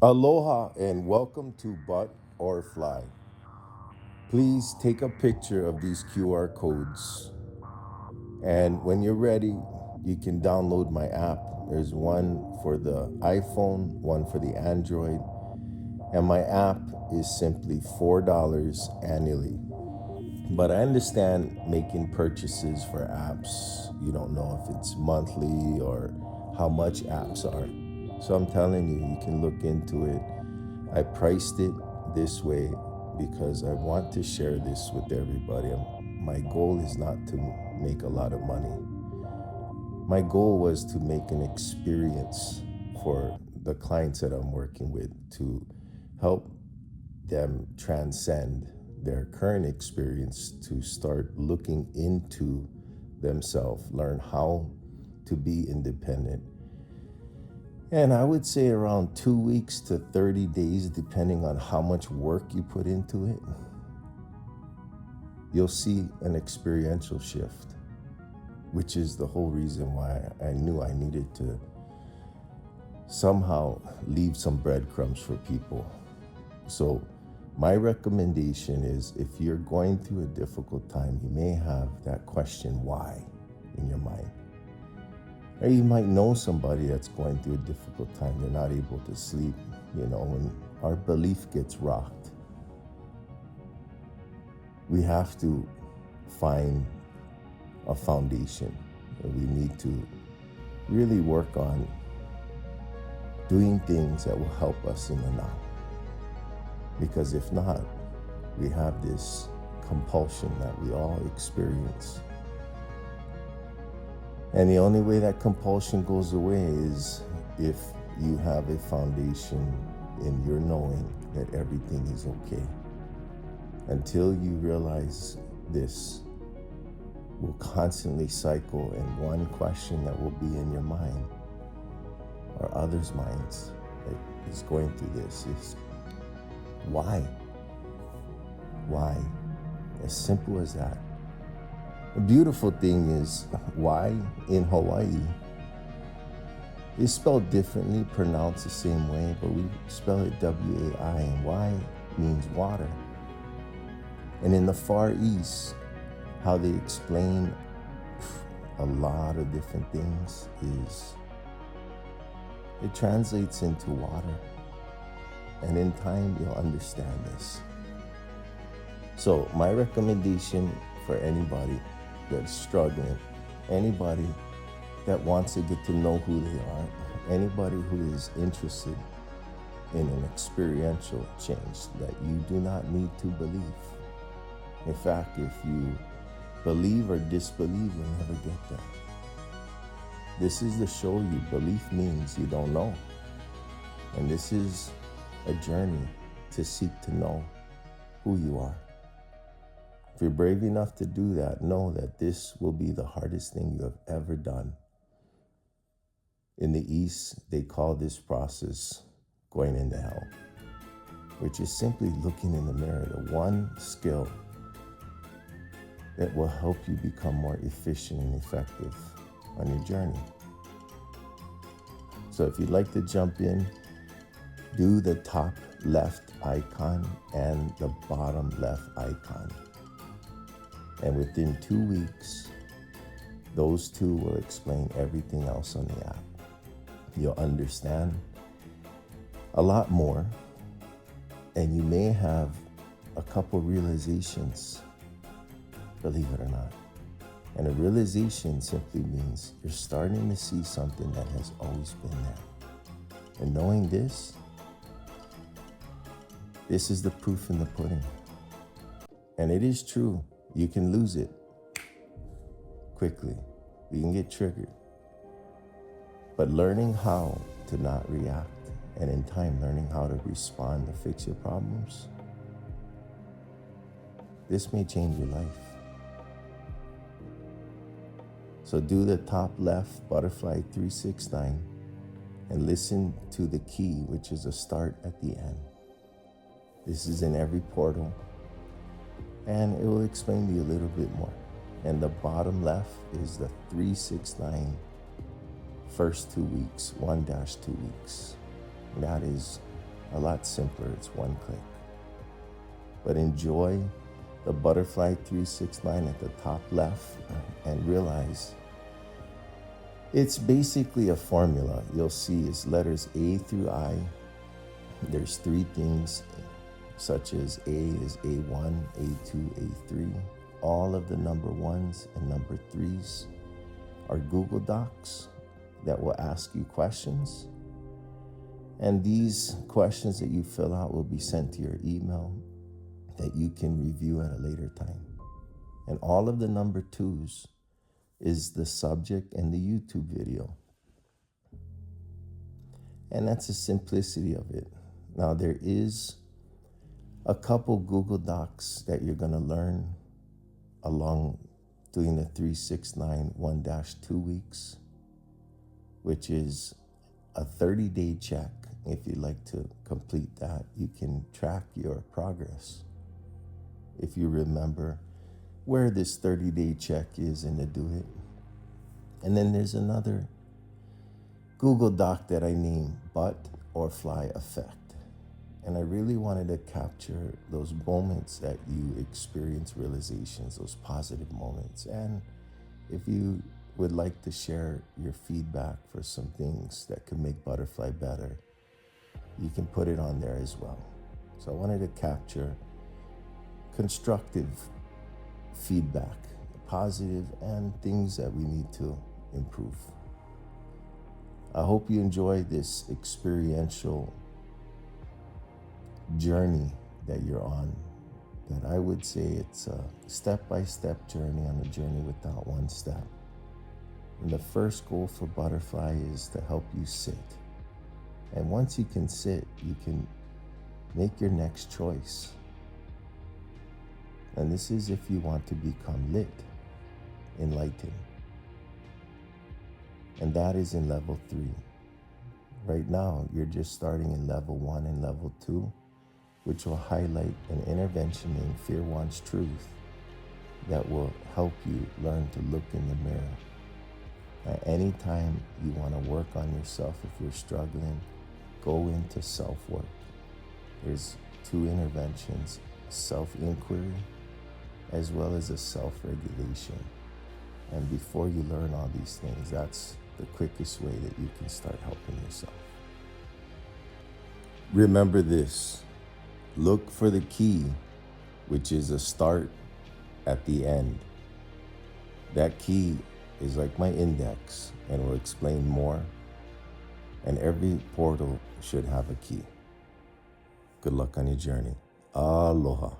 Aloha and welcome to Butorfly. Please take a picture of these QR codes, and when you're ready, you can download my app. There's one for the iPhone, one for the Android, and my app is simply $4 annually. But I understand making purchases for apps. You don't know if it's monthly or how much apps are. So I'm telling you, you can look into it. I priced it this way because I want to share this with everybody. My goal is not to make a lot of money. My goal was to make an experience for the clients that I'm working with to help them transcend their current experience to start looking into themselves, learn how to be independent. And I would say around 2 weeks to 30 days, depending on how much work you put into it, you'll see an experiential shift, which is the whole reason why I knew I needed to somehow leave some breadcrumbs for people. So my recommendation is if you're going through a difficult time, you may have that question, why, in your mind. Or you might know somebody that's going through a difficult time. They're not able to sleep, when our belief gets rocked. We have to find a foundation. We need to really work on doing things that will help us in the now. Because if not, we have this compulsion that we all experience. And the only way that compulsion goes away is if you have a foundation in your knowing that everything is okay. Until you realize this, will constantly cycle, and one question that will be in your mind or others' minds that is going through this is, why? Why? As simple as that. The beautiful thing is, why in Hawaii is spelled differently, pronounced the same way, but we spell it W-A-I, and why means water. And in the Far East, how they explain a lot of different things is it translates into water. And in time, you'll understand this. So my recommendation for anybody that's struggling, anybody that wants to get to know who they are, anybody who is interested in an experiential change, that you do not need to believe. In fact, if you believe or disbelieve, you'll never get there. This is to show you belief means you don't know. And this is a journey to seek to know who you are. If you're brave enough to do that, know that this will be the hardest thing you have ever done. In the East, they call this process going into hell, which is simply looking in the mirror, the one skill that will help you become more efficient and effective on your journey. So if you'd like to jump in, do the top left icon and the bottom left icon. And within 2 weeks, those two will explain everything else on the app. You'll understand a lot more, and you may have a couple realizations, believe it or not. And a realization simply means you're starting to see something that has always been there. And knowing this is the proof in the pudding. And it is true, you can lose it quickly. You can get triggered. But learning how to not react, and in time learning how to respond to fix your problems, this may change your life. So do the top left Butorfly 369 and listen to the key, which is a start at the end. This is in every portal, and it will explain to you a little bit more. And the bottom left is the 369 first 2 weeks, 1-2 weeks. That is A lot simpler, it's one click. But enjoy the Butorfly 369 at the top left and realize it's basically a formula. You'll see it's letters A through I. There's three things, such as A is A1, A2, A3. All of the number ones and number threes are Google Docs that will ask you questions. And these questions that you fill out will be sent to your email that you can review at a later time. And all of the number twos is the subject and the YouTube video. And that's the simplicity of it. Now, there is a couple Google Docs that you're going to learn along doing the 369 1-2 weeks, which is a 30-day check. If you'd like to complete that, you can track your progress. If you remember where this 30-day check is and to do it. And then there's another Google Doc that I named Butorfly Effect. And I really wanted to capture those moments that you experience realizations, those positive moments. And if you would like to share your feedback for some things that could make Butorfly better, you can put it on there as well. So I wanted to capture constructive feedback, positive, and things that we need to improve. I hope you enjoy this experiential journey that you're on. That I would say it's a step-by-step journey on a journey without one step. And the first goal for Butorfly is to help you sit. And once you can sit, you can make your next choice. And this is if you want to become lit, enlightened. And that is in level 3. Right now, you're just starting in level 1 and level 2, which will highlight an intervention named Fear Wants Truth that will help you learn to look in the mirror. At any time you want to work on yourself, if you're struggling, go into self-work. There's 2 interventions, self-inquiry as well as a self-regulation. And before you learn all these things, that's the quickest way that you can start helping yourself. Remember this, look for the key, which is a start at the end. That key is like my index and will explain more. And every portal should have a key. Good luck on your journey. Aloha.